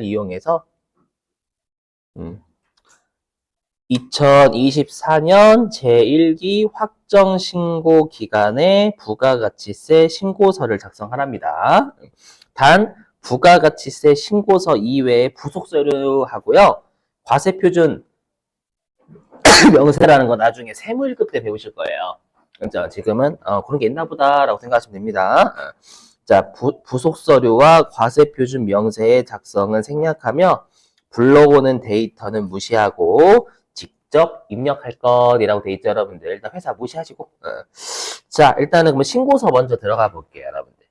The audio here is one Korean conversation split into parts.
이용해서 2024년 제1기 확정신고 기간에 부가가치세 신고서를 작성하랍니다. 단 부가가치세 신고서 이외에 부속서류하고요. 과세표준 명세라는 거 나중에 세무 1급 때 배우실 거예요. 자, 지금은 그런 게 있나 보다라고 생각하시면 됩니다. 자, 부속서류와 과세표준 명세의 작성은 생략하며 불러오는 데이터는 무시하고 직접 입력할 것이라고 돼 있죠, 여러분들. 일단 회사 무시하시고. 자, 일단은 그럼 신고서 먼저 들어가 볼게요, 여러분들.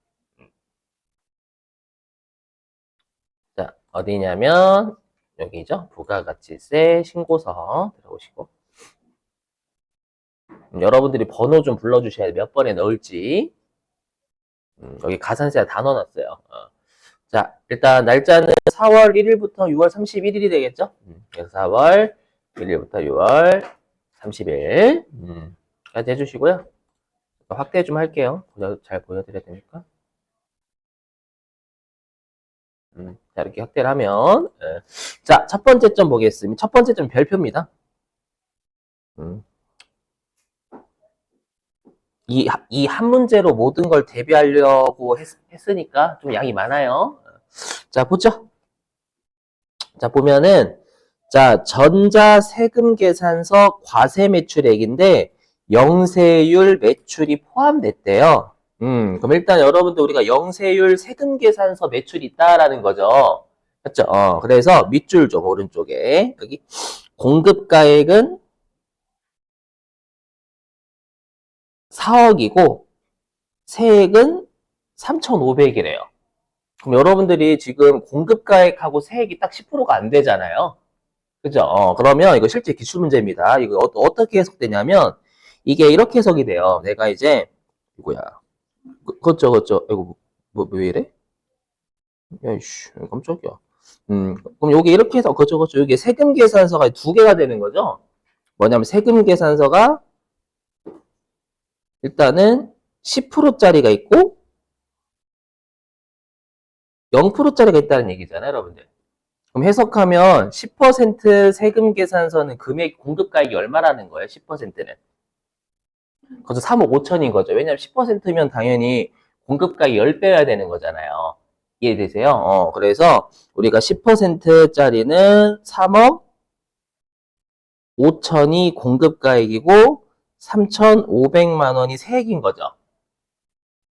자, 어디냐면 여기죠. 부가가치세 신고서 들어오시고. 여러분들이 번호 좀 불러주셔야 돼. 몇 번에 넣을지. 여기 가산세 다 넣어놨어요. 자, 일단 날짜는 4월 1일부터 6월 31일이 되겠죠? 그래서 4월 1일부터 6월 30일 까지 해주시고요. 확대 좀 할게요. 잘 보여드려야 되니까. 자, 이렇게 확대를 하면 자, 첫 번째 점 보겠습니다. 첫 번째 점 별표입니다. 이 한 문제로 모든 걸 대비하려고 했으니까 좀 양이 많아요. 자, 보죠. 자, 보면은, 자, 전자세금계산서 과세매출액인데, 영세율 매출이 포함됐대요. 그럼 일단 여러분들 우리가 영세율 세금계산서 매출이 있다라는 거죠. 맞죠? 그래서 밑줄 좀 오른쪽에, 여기, 공급가액은 4억이고, 세액은 3,500이래요. 그럼 여러분들이 지금 공급가액하고 세액이 딱 10%가 안 되잖아요. 그죠? 그러면 이거 실제 기출문제입니다. 이거 어떻게 해석되냐면, 이게 이렇게 해석이 돼요. 내가 이제, 이거야. 그렇죠. 이거, 왜 이래? 야이씨, 깜짝이야. 그럼 여기 이렇게 해서, 그렇죠. 여기 세금 계산서가 두 개가 되는 거죠? 뭐냐면 세금 계산서가 일단은 10%짜리가 있고, 0%짜리가 있다는 얘기잖아요, 여러분들. 그럼 해석하면 10% 세금 계산서는 금액 공급가액이 얼마라는 거예요? 10%는. 그래서 3억 5천인 거죠. 왜냐면 10%면 당연히 공급가액 10배여야 되는 거잖아요. 이해되세요? 그래서 우리가 10%짜리는 3억 5천이 공급가액이고 3,500만 원이 세액인 거죠.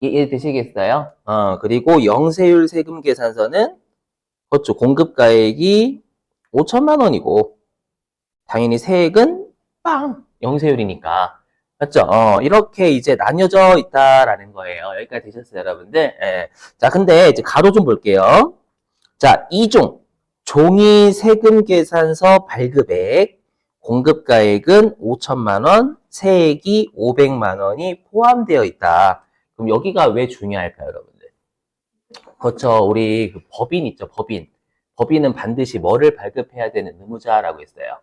이해되시겠어요? 그리고 영세율 세금 계산서는 그렇죠. 공급가액이 5천만 원이고 당연히 세액은 빵! 영세율이니까. 맞죠? 이렇게 이제 나뉘어져 있다라는 거예요. 여기까지 되셨어요, 여러분들? 예. 자, 근데 이제 가로 좀 볼게요. 자, 이중 종이 세금 계산서 발급액, 공급가액은 5천만 원, 세액이 500만 원이 포함되어 있다. 그럼 여기가 왜 중요할까요, 여러분들? 그렇죠. 우리 그 법인 있죠, 법인. 법인은 반드시 뭐를 발급해야 되는 의무자라고 했어요.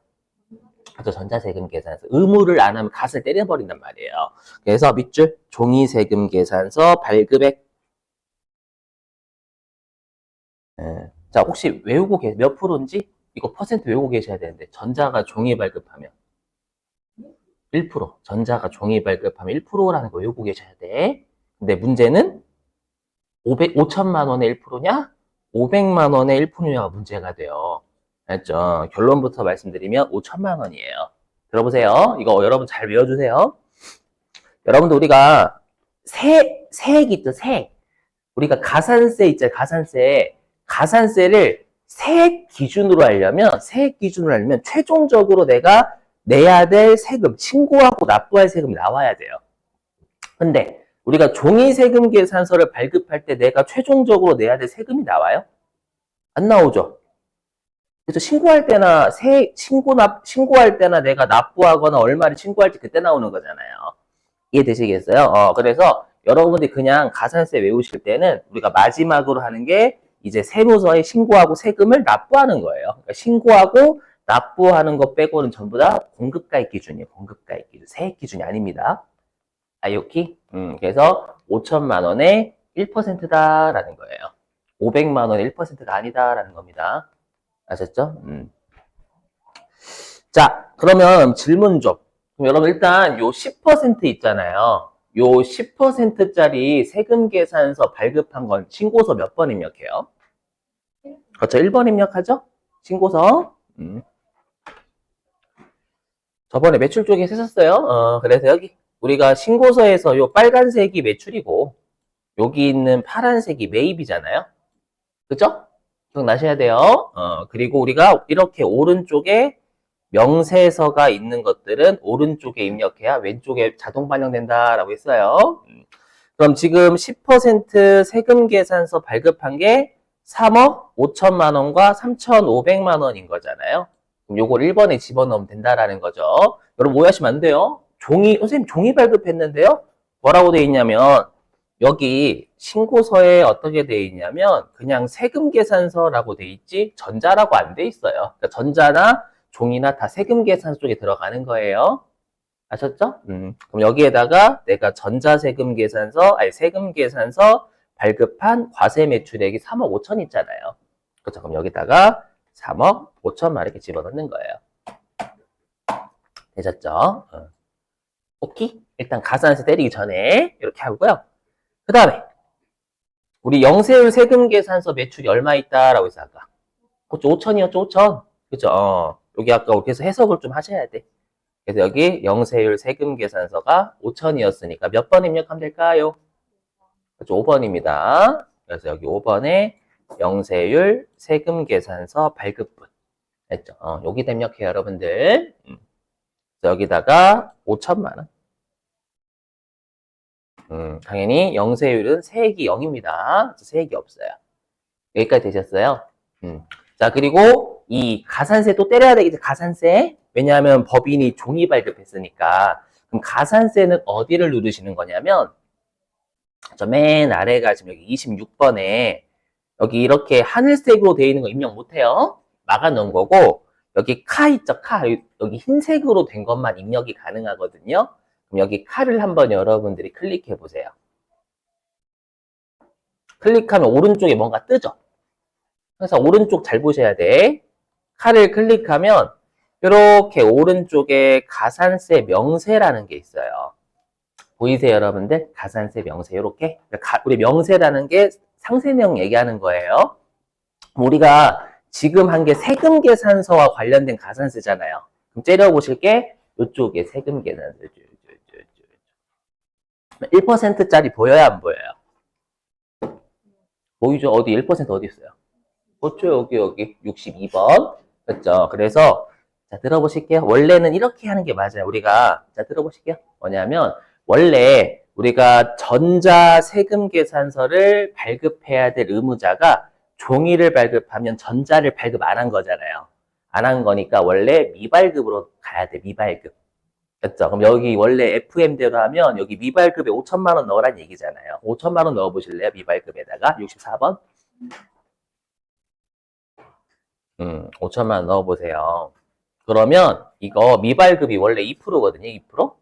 그래서 전자세금 계산서 의무를 안 하면 갓을 때려버린단 말이에요. 그래서 밑줄 종이세금 계산서 발급액. 자, 혹시 외우고 몇 프로인지 이거 퍼센트 외우고 계셔야 되는데 전자가 종이 발급하면 1%, 전자가 종이 발급하면 1%라는 거 외우고 계셔야 돼. 근데 문제는 5천만 원의 1%냐? 500만 원의 1%냐가 문제가 돼요. 알죠? 결론부터 말씀드리면 5천만 원이에요. 들어보세요. 이거 여러분 잘 외워주세요. 여러분들 우리가 세액이 있죠, 세액. 우리가 가산세 있죠, 가산세. 가산세를 세액 기준으로 하려면 최종적으로 내가 내야 될 세금, 신고하고 납부할 세금이 나와야 돼요. 근데 우리가 종이세금 계산서를 발급할 때 내가 최종적으로 내야 될 세금이 나와요? 안 나오죠. 그래서 신고할 때나 내가 납부하거나 얼마를 신고할지 그때 나오는 거잖아요. 이해되시겠어요? 그래서 여러분들이 그냥 가산세 외우실 때는 우리가 마지막으로 하는 게 이제 세무서에 신고하고 세금을 납부하는 거예요. 그러니까 신고하고 납부하는 것 빼고는 전부 다 공급가액 기준이에요. 공급가액 기준. 세액 기준이 아닙니다. 아이오키? 그래서 5천만 원의 1%다라는 거예요. 500만 원의 1%가 아니다라는 겁니다. 아셨죠? 자, 그러면 질문 좀. 그럼 여러분 일단 요 10% 있잖아요. 요 10%짜리 세금 계산서 발급한 건 신고서 몇 번 입력해요? 그렇죠. 1번 입력하죠? 신고서. 저번에 매출 쪽에 했었어요. 그래서 여기 우리가 신고서에서 요 빨간색이 매출이고 여기 있는 파란색이 매입이잖아요. 그죠? 기억나셔야 돼요. 그리고 우리가 이렇게 오른쪽에 명세서가 있는 것들은 오른쪽에 입력해야 왼쪽에 자동 반영된다라고 했어요. 그럼 지금 10% 세금 계산서 발급한 게 3억 5천만 원과 3,500만 원인 거잖아요. 그럼 요걸 1번에 집어넣으면 된다라는 거죠. 여러분 오해하시면 안 돼요. 선생님 종이 발급했는데요? 뭐라고 돼 있냐면 여기 신고서에 어떻게 돼 있냐면 그냥 세금 계산서라고 돼 있지 전자라고 안 돼 있어요. 그러니까 전자나 종이나 다 세금 계산서 쪽에 들어가는 거예요. 아셨죠? 그럼 여기에다가 내가 전자세금 계산서, 아니 세금 계산서 발급한 과세 매출액이 3억 5천 있잖아요. 그렇죠? 그럼 여기다가 3억 5천만 이렇게 집어넣는 거예요. 되셨죠? 오케이? 일단 가산세 때리기 전에 이렇게 하고요. 그 다음에 우리 영세율 세금 계산서 매출이 얼마 있다라고 해서 아까 그렇죠? 5천이었죠? 5천. 그렇죠? 여기 아까 그래서 해석을 좀 하셔야 돼. 그래서 여기 영세율 세금 계산서가 5천이었으니까 몇 번 입력하면 될까요? 그렇죠? 5번입니다. 그래서 여기 5번에 영세율 세금 계산서 발급분 했죠? 여기다 입력해요, 여러분들. 여기다가 5천만 원. 당연히 영세율은 세액이 0입니다. 세액이 없어요. 여기까지 되셨어요? 자, 그리고 이 가산세 또 때려야 되겠죠, 가산세. 왜냐하면 법인이 종이 발급했으니까. 그럼 가산세는 어디를 누르시는 거냐면, 저 맨 아래가 지금 여기 26번에 여기 이렇게 하늘색으로 되어 있는 거 입력 못해요. 막아 놓은 거고, 여기 카 있죠, 카. 여기 흰색으로 된 것만 입력이 가능하거든요. 그럼 여기 카를 한번 여러분들이 클릭해 보세요. 클릭하면 오른쪽에 뭔가 뜨죠? 그래서 오른쪽 잘 보셔야 돼. 칼을 클릭하면 이렇게 오른쪽에 가산세 명세라는 게 있어요. 보이세요, 여러분들? 가산세 명세 이렇게. 우리 명세라는 게 상세 내용 얘기하는 거예요. 우리가 지금 한 게 세금 계산서와 관련된 가산세잖아요. 그럼 째려보실 게 이쪽에 세금 계산서 1%짜리 보여요, 안 보여요? 보이죠? 어디 1% 어디 있어요? 그렇죠, 여기 62번. 그렇죠. 그래서 자, 들어보실게요. 원래는 이렇게 하는 게 맞아요. 우리가 자, 들어보실게요. 뭐냐면 원래 우리가 전자 세금 계산서를 발급해야 될 의무자가 종이를 발급하면 전자를 발급 안 한 거잖아요. 안 한 거니까 원래 미발급으로 가야 돼. 미발급. 그렇죠? 그럼 여기 원래 FM대로 하면 여기 미발급에 5천만 원 넣으란 얘기잖아요. 5천만 원 넣어 보실래요? 미발급에다가 64번. 5천만 원 넣어보세요. 그러면 이거 미발급이 원래 2%거든요, 2%?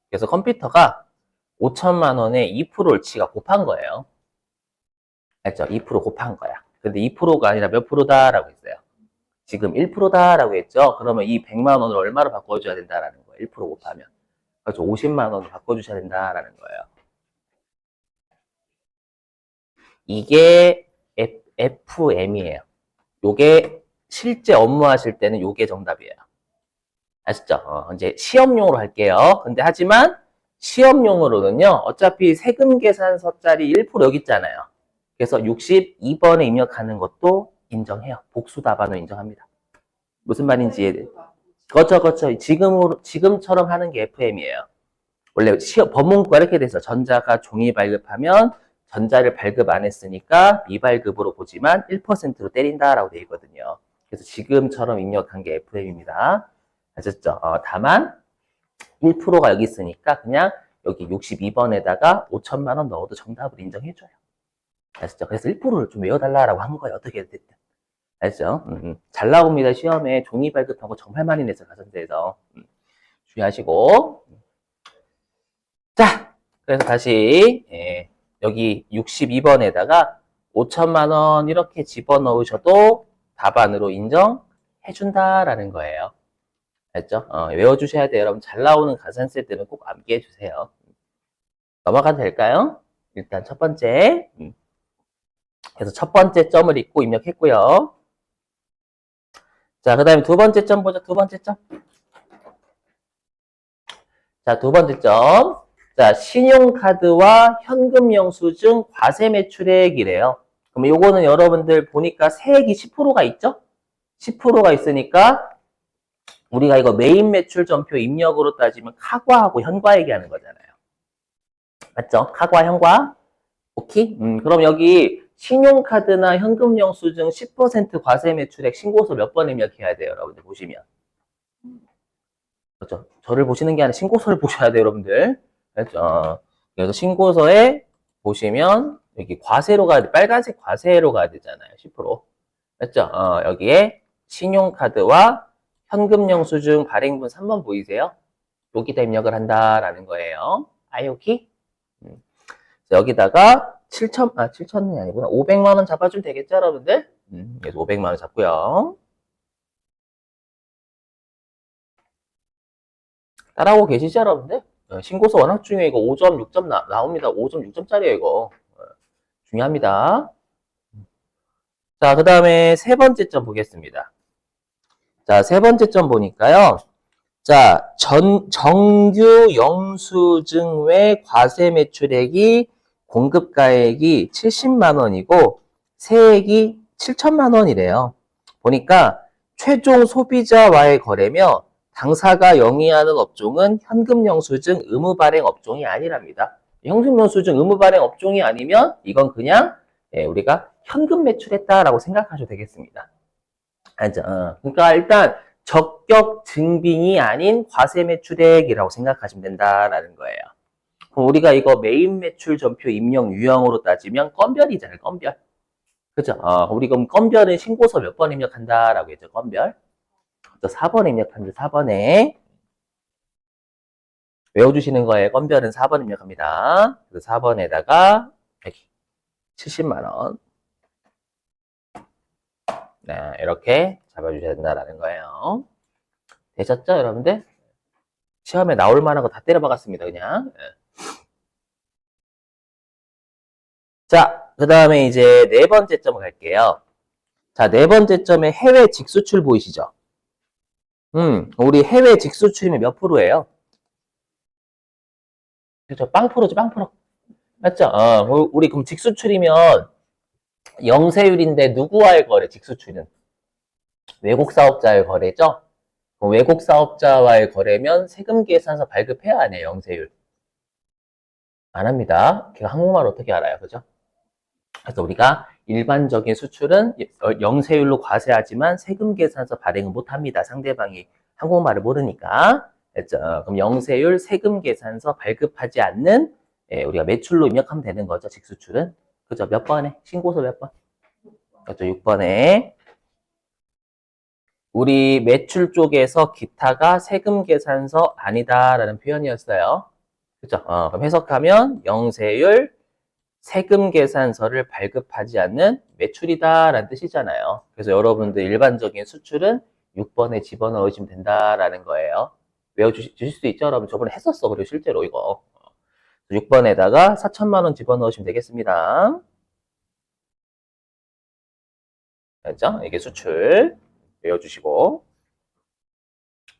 그래서 컴퓨터가 5천만 원에 2%를 지가 곱한 거예요. 알죠? 2% 곱한 거야. 근데 2%가 아니라 몇 프로다라고 했어요. 지금 1%다라고 했죠? 그러면 이 100만 원을 얼마로 바꿔줘야 된다라는 거예요. 1% 곱하면. 그래서 50만 원으로 바꿔주셔야 된다라는 거예요. 이게 FM이에요. 요게 실제 업무하실 때는 요게 정답이에요. 아시죠? 이제 시험용으로 할게요. 근데 하지만 시험용으로는요, 어차피 세금 계산서짜리 1% 여기 있잖아요. 그래서 62번에 입력하는 것도 인정해요. 복수 답안을 인정합니다. 무슨 말인지 이해돼요? 그렇죠. 지금처럼 하는 게 FM이에요. 원래 법문구가 이렇게 돼서 전자가 종이 발급하면 전자를 발급 안 했으니까 미발급으로 보지만 1%로 때린다라고 되어 있거든요. 그래서 지금처럼 입력한 게 FM입니다. 아셨죠? 다만 1%가 여기 있으니까 그냥 여기 62번에다가 5천만 원 넣어도 정답을 인정해줘요. 아셨죠? 그래서 1%를 좀 외워달라고 한 거예요. 어떻게 됐든. 아셨죠? 잘 나옵니다. 시험에 종이 발급한 거 정말 많이 냈어요. 가산세에서. 주의하시고. 자, 그래서 다시 여기 62번에다가 5천만 원 이렇게 집어넣으셔도 답안으로 인정해준다라는 거예요. 알죠? 외워주셔야 돼요. 여러분 잘 나오는 가산세들은 꼭 암기해 주세요. 넘어가도 될까요? 일단 첫 번째. 그래서 첫 번째 점을 읽고 입력했고요. 자, 그 다음에 두 번째 점 보죠. 두 번째 점. 자, 두 번째 점. 자, 신용카드와 현금 영수증 과세 매출액이래요. 그럼 요거는 여러분들 보니까 세액이 10%가 있죠? 10%가 있으니까 우리가 이거 메인 매출 전표 입력으로 따지면 카과하고 현과 얘기하는 거잖아요. 맞죠? 카과, 현과. 오케이? 그럼 여기 신용카드나 현금 영수증 10% 과세 매출액 신고서 몇 번 입력해야 돼요, 여러분들 보시면. 그렇죠? 저를 보시는 게 아니라 신고서를 보셔야 돼요, 여러분들. 그렇죠? 그래서 신고서에 보시면 여기 과세로 가야 돼. 빨간색 과세로 가야 되잖아요. 10%. 맞죠? 여기에 신용카드와 현금 영수증 발행분 3번 보이세요? 여기다 입력을 한다라는 거예요. 아이오키? 여기다가 7천이 아니구나. 500만 원 잡아주면 되겠죠, 여러분들? 그래서 500만 원 잡고요. 따라오고 계시죠, 여러분들? 신고서 워낙 중요해. 이거 5점, 6점 나옵니다. 5점, 6점짜리예요, 이거. 중요합니다. 자, 그 다음에 세 번째 점 보겠습니다. 자, 세 번째 점 보니까요. 자, 정규 영수증 외 과세 매출액이 공급가액이 70만 원이고 세액이 7천만 원이래요. 보니까 최종 소비자와의 거래며 당사가 영위하는 업종은 현금 영수증 의무 발행 업종이 아니랍니다. 현금 영수증 의무 발행 업종이 아니면 이건 그냥 우리가 현금 매출했다라고 생각하셔도 되겠습니다. 알죠? 그러니까 일단 적격 증빙이 아닌 과세 매출액이라고 생각하시면 된다라는 거예요. 그럼 우리가 이거 메인 매출 전표 입력 유형으로 따지면 건별이잖아요, 건별. 그죠? 우리 그럼 건별은 신고서 몇 번 입력한다라고 했죠, 건별. 4번 입력합니다, 4번에. 외워주시는 거예요, 건별은 4번 입력합니다. 그래서 4번에다가, 여기, 70만원. 네, 이렇게 잡아주셔야 된다라는 거예요. 되셨죠, 여러분들? 시험에 나올 만한 거 다 때려박았습니다, 그냥. 자, 그 다음에 이제 네 번째 점을 갈게요. 자, 네 번째 점에 해외 직수출 보이시죠? 우리 해외 직수출이면 몇 프로예요? 그렇죠, 빵 프로지, 빵 프로. 맞죠? 우리 그럼 직수출이면 영세율인데 누구와의 거래, 직수출은? 외국 사업자의 거래죠? 외국 사업자와의 거래면 세금 계산서 발급해야 하네요, 영세율. 안 합니다. 걔가 한국말 어떻게 알아요, 그죠? 그래서 우리가 일반적인 수출은 영세율로 과세하지만 세금 계산서 발행은 못 합니다. 상대방이 한국말을 모르니까. 그렇죠? 그럼 영세율 세금 계산서 발급하지 않는 우리가 매출로 입력하면 되는 거죠, 직수출은. 그죠? 몇 번에? 신고서 몇 번? 그렇죠, 6번에. 우리 매출 쪽에서 기타가 세금 계산서 아니다라는 표현이었어요. 그죠? 그럼 해석하면 영세율 세금 계산서를 발급하지 않는 매출이다라는 뜻이잖아요. 그래서 여러분들 일반적인 수출은 6번에 집어넣으시면 된다라는 거예요. 외워주실 수 있죠? 여러분 저번에 했었어. 그리고 실제로 이거. 6번에다가 4천만 원 집어넣으시면 되겠습니다. 됐죠? 이게 수출. 외워주시고.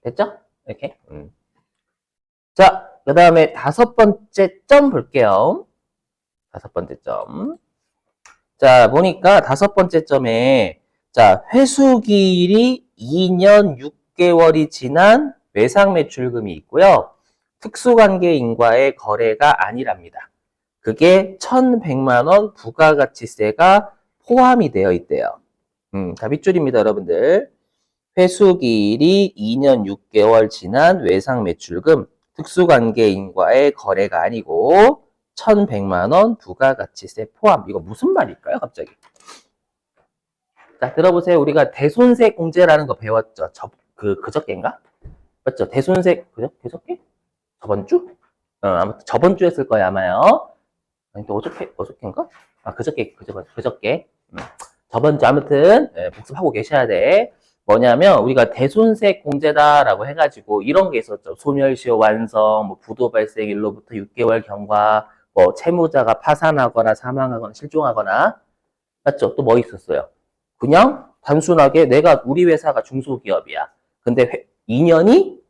됐죠? 이렇게. 자, 그 다음에 다섯 번째 점 볼게요. 다섯 번째 점. 자, 보니까 다섯 번째 점에, 자, 회수기일이 2년 6개월이 지난 외상 매출금이 있고요. 특수관계인과의 거래가 아니랍니다. 그게 1,100만 원 부가가치세가 포함이 되어 있대요. 다 밑줄입니다, 여러분들. 회수기일이 2년 6개월 지난 외상 매출금, 특수관계인과의 거래가 아니고 1,100만 원 부가가치세 포함. 이거 무슨 말일까요, 갑자기? 자, 들어보세요. 우리가 대손세 공제라는 거 배웠죠. 그저께인가? 맞죠? 대손세, 그저께? 저번 주? 아무튼 저번 주 했을 거예요, 아마요. 아니, 또 어저께인가? 그저께. 저번 주 아무튼 복습하고 계셔야 돼. 뭐냐면 우리가 대손색 공제다라고 해가지고 이런 게 있었죠. 소멸시효 완성, 뭐 부도 발생 일로부터 6개월 경과, 뭐 채무자가 파산하거나 사망하거나 실종하거나, 맞죠? 또 뭐 있었어요? 그냥 단순하게 우리 회사가 중소기업이야. 근데 2년이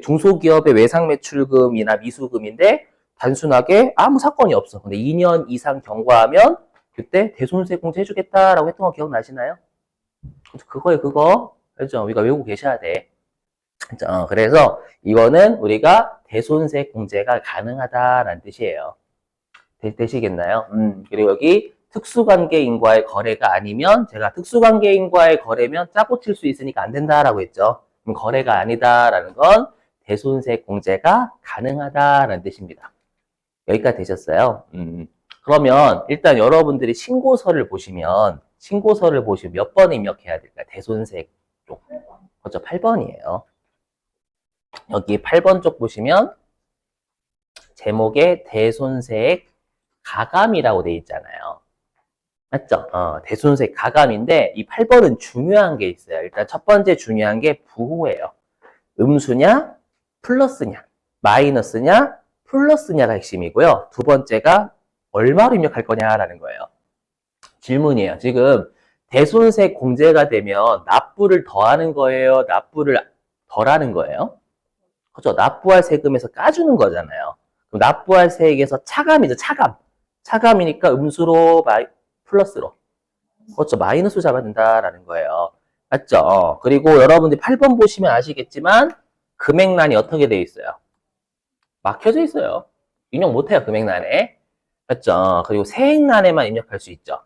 중소기업의 외상 매출금이나 미수금인데 단순하게 아무 사건이 없어. 근데 2년 이상 경과하면 그때 대손색 공제 해주겠다라고 했던 거 기억나시나요? 그거예요, 그거. 그죠? 우리가 외우고 계셔야 돼. 그래서 이거는 우리가 대손색 공제가 가능하다라는 뜻이에요. 되시겠나요? 그리고 여기 특수관계인과의 거래가 아니면 제가 특수관계인과의 거래면 짜고 칠 수 있으니까 안 된다라고 했죠. 그럼 거래가 아니다라는 건 대손색 공제가 가능하다라는 뜻입니다. 여기까지 되셨어요? 그러면 일단 여러분들이 신고서를 보시면 몇 번 입력해야 될까요? 대손색 쪽. 그렇죠. 8번이에요. 여기 8번 쪽 보시면 제목에 대손색 가감이라고 돼 있잖아요. 맞죠? 대손색 가감인데 이 8번은 중요한 게 있어요. 일단 첫 번째 중요한 게 부호예요. 음수냐 플러스냐 마이너스냐 플러스냐가 핵심이고요. 두 번째가 얼마로 입력할 거냐라는 거예요. 질문이에요. 지금 대손색 공제가 되면 납부를 더하는 거예요? 납부를 덜하는 거예요? 그렇죠. 납부할 세금에서 까주는 거잖아요. 그럼 납부할 세액에서 차감이죠. 차감이니까 음수로 플러스로. 그렇죠. 마이너스 잡아야 된다라는 거예요. 맞죠? 그리고 여러분들이 8번 보시면 아시겠지만 금액란이 어떻게 되어 있어요? 막혀져 있어요. 입력 못해요. 금액란에. 맞죠? 그리고 세액란에만 입력할 수 있죠.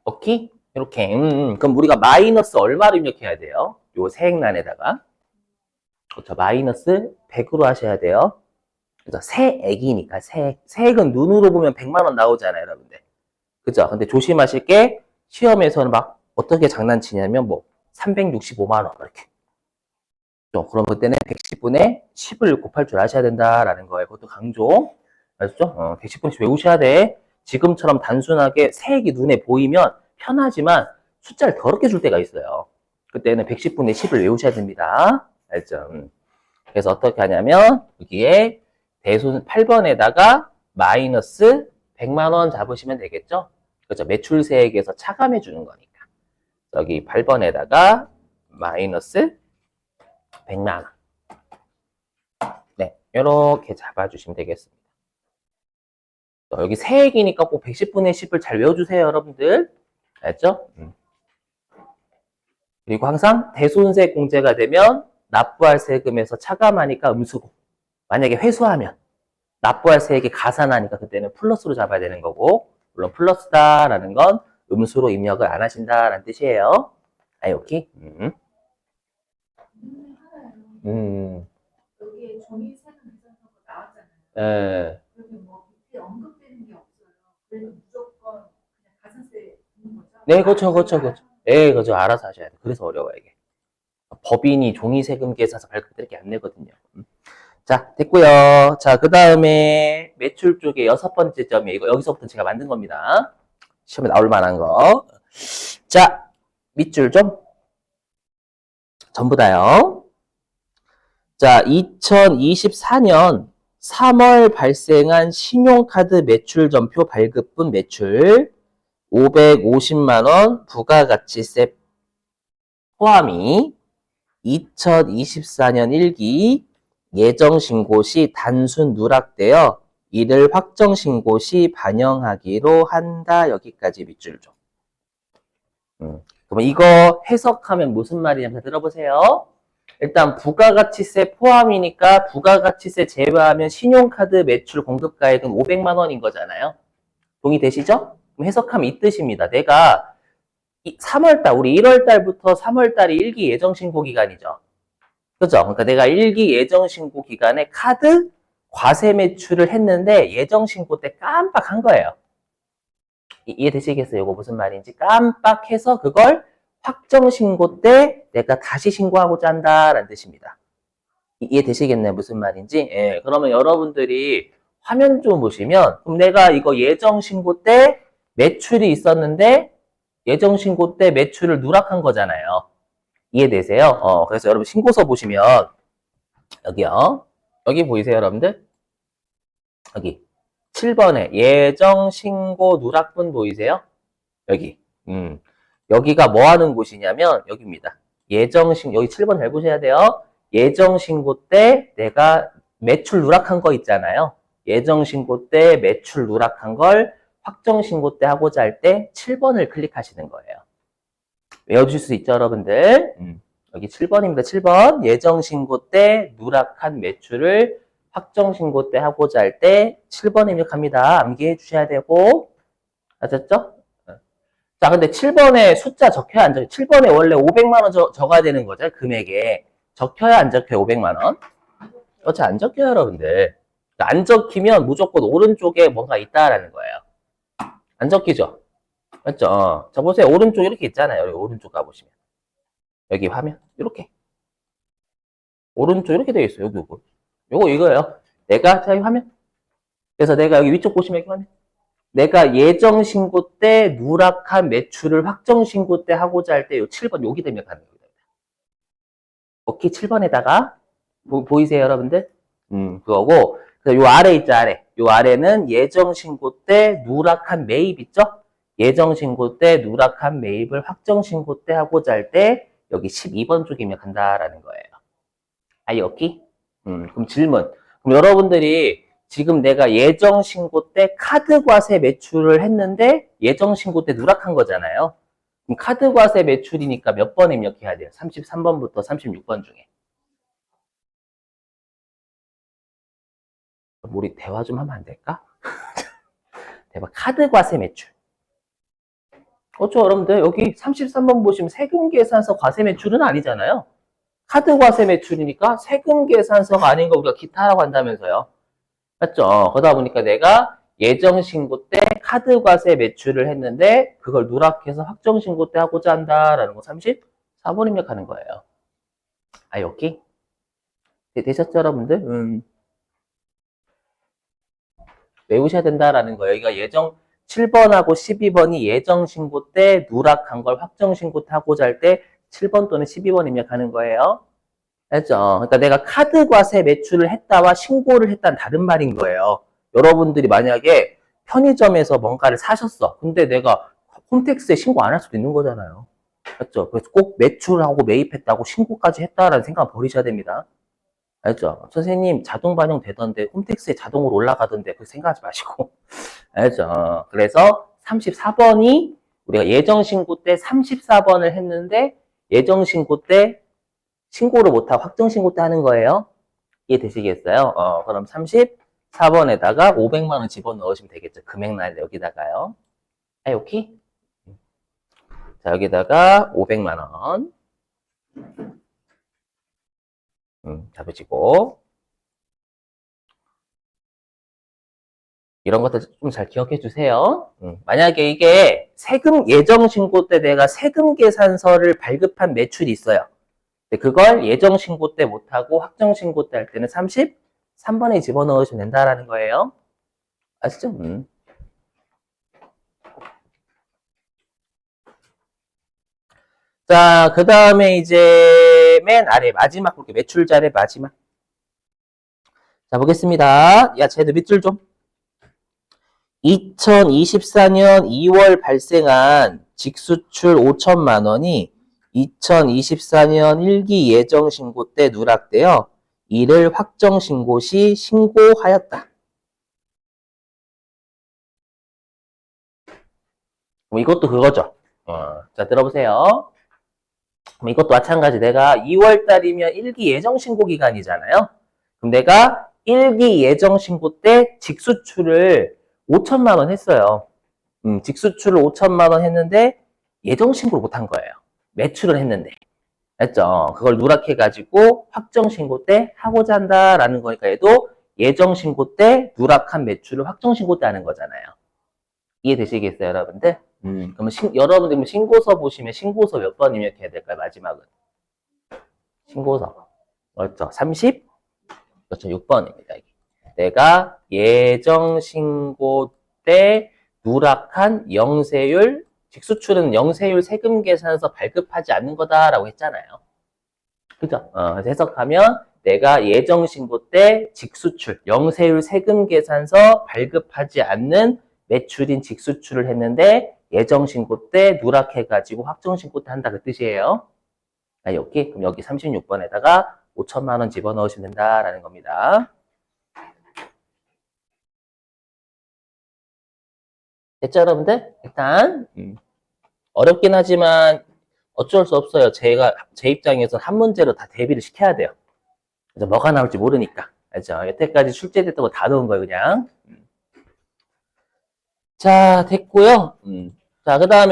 오케이? 이렇게. 그럼 우리가 마이너스 얼마로 입력해야 돼요? 요 세액란에다가. 그렇죠. 마이너스 100으로 하셔야 돼요. 그죠? 세액이니까 세액은 눈으로 보면 100만 원 나오잖아요, 여러분들. 그죠? 근데 조심하실 게 시험에서는 막 어떻게 장난치냐면 뭐 365만 원 이렇게. 그럼 그때는 110분의 10을 곱할 줄 아셔야 된다라는 거예요. 그것도 강조. 아셨죠? 110분의 10 외우셔야 돼. 지금처럼 단순하게 세액이 눈에 보이면 편하지만 숫자를 더럽게 줄 때가 있어요. 그때는 110분의 10을 외우셔야 됩니다. 알죠? 그래서 어떻게 하냐면 여기에 대손 8번에다가 마이너스 100만 원 잡으시면 되겠죠? 그렇죠? 매출세액에서 차감해 주는 거니까. 여기 8번에다가 마이너스 100만 원. 네, 이렇게 잡아주시면 되겠습니다. 여기 세액이니까 꼭 110분의 10을 잘 외워주세요, 여러분들. 알죠? 그리고 항상 대손색 공제가 되면 납부할 세금에서 차감하니까 음수고, 만약에 회수하면 납부할 세액이 가산하니까 그때는 플러스로 잡아야 되는 거고, 물론 플러스다라는 건 음수로 입력을 안 하신다라는 뜻이에요. 오케이? 여기에 종이 세금 계산서가 나왔잖아요. 예. 그러면 뭐 밑에 언급되는 게 없어요. 그래서 무조건 그냥 가산세 있는 거죠? 네, 그렇죠. 네, 그렇죠. 알아서 하셔야 돼요. 그래서 어려워요, 이게. 법인이 종이세금 계산서 발급될 게 안 내거든요. 자, 됐고요. 자, 그 다음에 매출 쪽에 6번째 점이에요. 이거 여기서부터 제가 만든 겁니다. 시험에 나올 만한 거. 자, 밑줄 좀. 전부 다요. 자, 2024년 3월 발생한 신용카드 매출점표 발급분 매출 550만 원 부가가치세 포함이 2024년 1기 예정신고 시 단순 누락되어 이를 확정신고 시 반영하기로 한다. 여기까지 밑줄 좀. 그럼 이거 해석하면 무슨 말이냐면 들어보세요. 일단 부가가치세 포함이니까 부가가치세 제외하면 신용카드 매출 공급가액은 500만 원인 거잖아요. 동의되시죠? 그럼 해석하면 이 뜻입니다. 내가 3월달, 우리 1월달부터 3월달이 1기 예정신고 기간이죠. 그죠? 그러니까 내가 1기 예정신고 기간에 카드 과세 매출을 했는데 예정신고 때 깜빡한 거예요. 이해되시겠어요? 이거 무슨 말인지 깜빡해서 그걸 확정신고 때 내가 다시 신고하고자 한다라는 뜻입니다. 이해되시겠네요? 무슨 말인지? 예, 그러면 여러분들이 화면 좀 보시면 그럼 내가 이거 예정신고 때 매출이 있었는데 예정신고 때 매출을 누락한 거잖아요. 이해되세요? 그래서 여러분 신고서 보시면 여기요. 여기 보이세요, 여러분들? 여기 7번에 예정신고 누락분 보이세요? 여기. 여기가 뭐 하는 곳이냐면 여기입니다. 여기 7번 잘 보셔야 돼요. 예정신고 때 내가 매출 누락한 거 있잖아요. 예정신고 때 매출 누락한 걸 확정신고 때 하고자 할 때 7번을 클릭하시는 거예요. 외워주실 수 있죠, 여러분들? 여기 7번입니다. 7번. 예정신고 때 누락한 매출을 확정신고 때 하고자 할 때 7번 입력합니다. 암기해 주셔야 되고. 아셨죠? 자, 근데 7번에 숫자 적혀야 안 적혀요? 7번에 원래 500만 원 적어야 되는 거죠, 금액에. 적혀야 안 적혀요, 500만 원? 어차피 안 적혀요, 여러분들. 안 적히면 무조건 오른쪽에 뭔가 있다라는 거예요. 안 적히죠? 맞죠? 자, 보세요. 오른쪽 이렇게 있잖아요. 여기 오른쪽 가보시면. 여기 화면. 이렇게. 오른쪽 이렇게 되어 있어요. 여기 요거. 요거 이거예요. 자, 여기 화면. 그래서 내가 여기 위쪽 보시면 여기 화면. 내가 예정신고 때 누락한 매출을 확정신고 때 하고자 할 때 요 7번 여기 되면 가는 겁니다. 오케이, 7번에다가 보이세요, 여러분들? 그거고. 그래서 요 아래 있죠, 아래. 요 아래는 예정신고 때 누락한 매입 있죠? 예정신고 때 누락한 매입을 확정신고 때 하고자 할 때 여기 12번 쪽이면 간다라는 거예요. 아, 여기? 그럼 질문. 그럼 여러분들이 지금 내가 예정신고 때 카드과세 매출을 했는데 예정신고 때 누락한 거잖아요. 그럼 카드과세 매출이니까 몇 번 입력해야 돼요? 33번부터 36번 중에. 우리 대화 좀 하면 안 될까? 대박. 카드과세 매출. 그렇죠, 여러분들. 여기 33번 보시면 세금계산서 과세 매출은 아니잖아요. 카드과세 매출이니까 세금계산서가 아닌 거 우리가 기타라고 한다면서요. 맞죠? 그러다 보니까 내가 예정신고 때 카드과세 매출을 했는데 그걸 누락해서 확정신고 때 하고자 한다라는 거 34번 입력하는 거예요. 아, 여기? 되셨죠, 여러분들? 외우셔야 된다라는 거예요. 여기가 7번하고 12번이 예정신고 때 누락한 걸 확정신고 때 하고자 할 때 7번 또는 12번 입력하는 거예요. 알죠? 그러니까 내가 카드과세 매출을 했다와 신고를 했다는 다른 말인 거예요. 여러분들이 만약에 편의점에서 뭔가를 사셨어. 근데 내가 홈택스에 신고 안 할 수도 있는 거잖아요. 맞죠? 그래서 꼭 매출하고 매입했다고 신고까지 했다라는 생각 버리셔야 됩니다. 알죠? 선생님 자동 반영 되던데 홈택스에 자동으로 올라가던데 그 생각하지 마시고. 알죠? 그래서 34번이 우리가 예정신고 때 34번을 했는데 예정신고 때 신고를 못하고 확정신고 때 하는 거예요. 이해되시겠어요? 그럼 34번에다가 500만 원 집어넣으시면 되겠죠. 금액란 여기다가요. 아, 오케이? 자, 여기다가 500만 원. 잡으시고. 이런 것들 좀 잘 기억해 주세요. 만약에 이게 예정신고 때 내가 세금 계산서를 발급한 매출이 있어요. 그걸 예정신고 때 못하고 확정신고 때 할 때는 33번에 집어넣으시면 된다라는 거예요. 아시죠? 자, 그 다음에 이제 맨 아래 마지막 볼게요. 매출자의 마지막. 자, 보겠습니다. 야, 쟤들 밑줄 좀. 2024년 2월 발생한 직수출 5천만 원이 2024년 1기 예정신고 때 누락되어 이를 확정신고 시 신고하였다. 이것도 그거죠. 자, 들어보세요. 그럼 이것도 마찬가지. 내가 2월 달이면 1기 예정신고 기간이잖아요. 그럼 내가 1기 예정신고 때 직수출을 5천만 원 했어요. 직수출을 5천만 원 했는데 예정신고를 못한 거예요. 매출을 했는데. 했죠. 그걸 누락해가지고 확정신고 때 하고자 한다라는 거니까 얘도 예정신고 때 누락한 매출을 확정신고 때 하는 거잖아요. 이해되시겠어요, 여러분들? 그러면 여러분들 신고서 보시면 신고서 몇 번 입력해야 될까요, 마지막은? 신고서. 그렇죠. 30? 그렇죠. 6번입니다. 내가 예정신고 때 누락한 영세율, 직수출은 영세율 세금 계산서 발급하지 않는 거다라고 했잖아요. 그죠? 그래서 해석하면 내가 예정신고 때 직수출, 영세율 세금 계산서 발급하지 않는 매출인 직수출을 했는데 예정신고 때 누락해가지고 확정신고 때 한다 그 뜻이에요. 여기, 그럼 여기 36번에다가 5천만 원 집어넣으시면 된다라는 겁니다. 됐죠, 여러분들? 일단 어렵긴 하지만 어쩔 수 없어요. 제 입장에서 한 문제로 다 대비를 시켜야 돼요. 그래서 뭐가 나올지 모르니까. 알죠? 여태까지 출제됐던 거 다 넣은 거예요, 그냥. 자, 됐고요. 자, 그 다음에